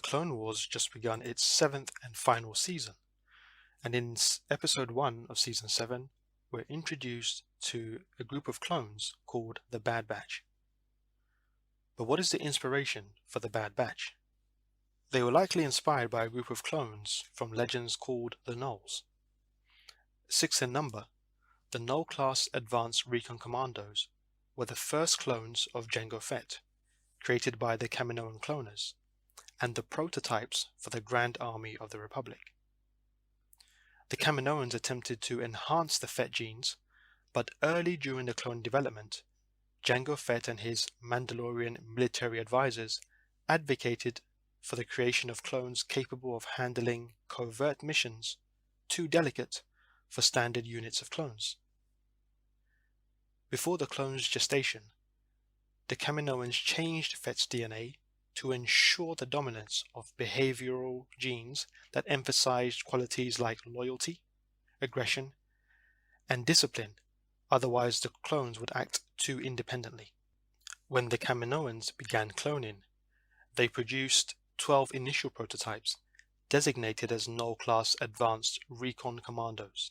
Clone Wars just begun its seventh and final season, and in episode 1 of season 7, we're introduced to a group of clones called the Bad Batch. But what is the inspiration for the Bad Batch? They were likely inspired by a group of clones from legends called the Gnolls. 6 in number, the Gnoll-class Advanced Recon Commandos were the first clones of Jango Fett, created by the Kaminoan cloners, and the prototypes for the Grand Army of the Republic. The Kaminoans attempted to enhance the Fett genes, but early during the clone development, Jango Fett and his Mandalorian military advisors advocated for the creation of clones capable of handling covert missions too delicate for standard units of clones. Before the clone's gestation, the Kaminoans changed Fett's DNA to ensure the dominance of behavioral genes that emphasized qualities like loyalty, aggression, and discipline, otherwise the clones would act too independently. When the Kaminoans began cloning, they produced 12 initial prototypes, designated as Gnoll-class Advanced Recon Commandos.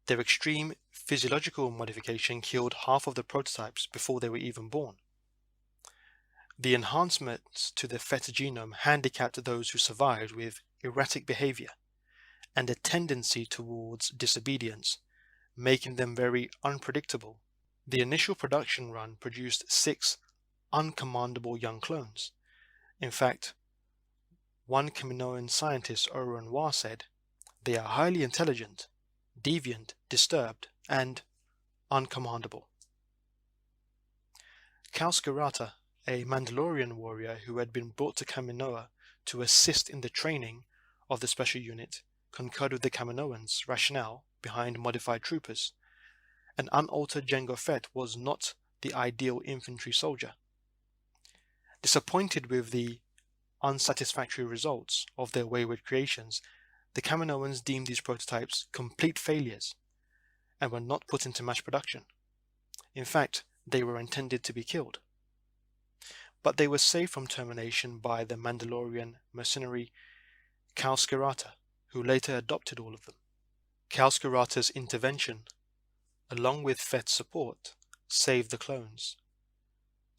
Their extreme physiological modification killed half of the prototypes before they were even born. The enhancements to the Fett genome handicapped those who survived with erratic behavior and a tendency towards disobedience, making them very unpredictable. The initial production run produced 6 uncommandable young clones. In fact, one Kaminoan scientist, Oren War, said, "They are highly intelligent, deviant, disturbed, and uncommandable." Cal Skirata, a Mandalorian warrior who had been brought to Kaminoa to assist in the training of the special unit, concurred with the Kaminoans' rationale behind modified troopers. An unaltered Jango Fett was not the ideal infantry soldier. Disappointed with the unsatisfactory results of their wayward creations, the Kaminoans deemed these prototypes complete failures and were not put into mass production. In fact, they were intended to be killed. But they were saved from termination by the Mandalorian mercenary Cal Skirata, who later adopted all of them. Cal Skirata's intervention, along with Fett's support, saved the clones.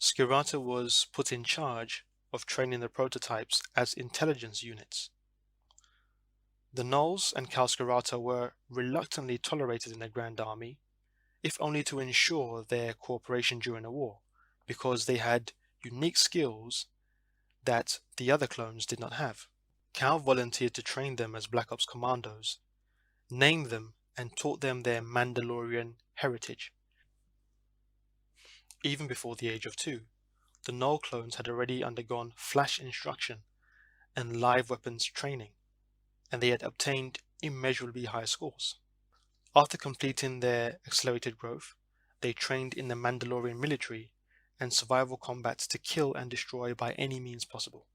Skirata was put in charge of training the prototypes as intelligence units. The Gnolls and Cal Skirata were reluctantly tolerated in the Grand Army, if only to ensure their cooperation during the war, because they had unique skills that the other clones did not have. Cal volunteered to train them as Black Ops commandos, named them, and taught them their Mandalorian heritage. Even before the age of 2, the Gnoll clones had already undergone flash instruction and live weapons training, and they had obtained immeasurably high scores. After completing their accelerated growth, they trained in the Mandalorian military and survival combat to kill and destroy by any means possible.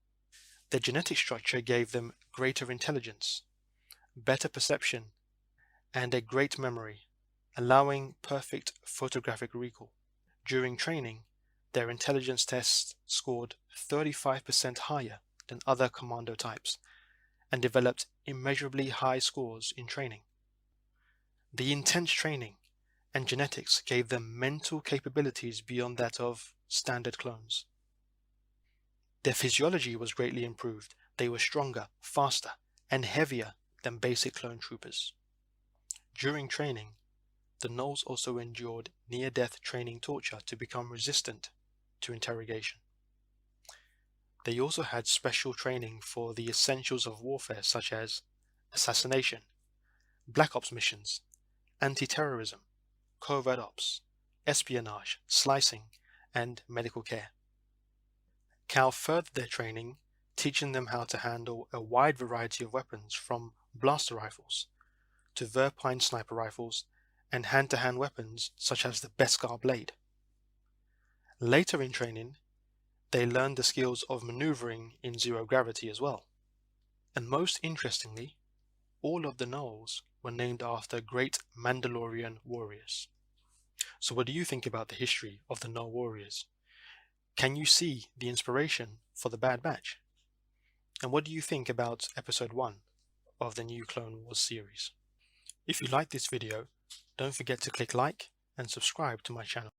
Their genetic structure gave them greater intelligence, better perception, and a great memory, allowing perfect photographic recall. During training, their intelligence tests scored 35% higher than other commando types and developed immeasurably high scores in training. The intense training and genetics gave them mental capabilities beyond that of standard clones. Their physiology was greatly improved. They were stronger, faster, and heavier than basic clone troopers. During training, the Gnolls also endured near-death training torture to become resistant to interrogation. They also had special training for the essentials of warfare such as assassination, Black Ops missions, anti-terrorism, covert ops, espionage, slicing, and medical care. Cal furthered their training, teaching them how to handle a wide variety of weapons from blaster rifles to Verpine sniper rifles and hand-to-hand weapons such as the Beskar blade. Later in training, they learned the skills of maneuvering in zero gravity as well. And most interestingly, all of the Gnolls were named after great Mandalorian warriors. So what do you think about the history of the Gnoll warriors? Can you see the inspiration for the Bad Batch? And what do you think about episode 1 of the new Clone Wars series? If you like this video, don't forget to click like and subscribe to my channel.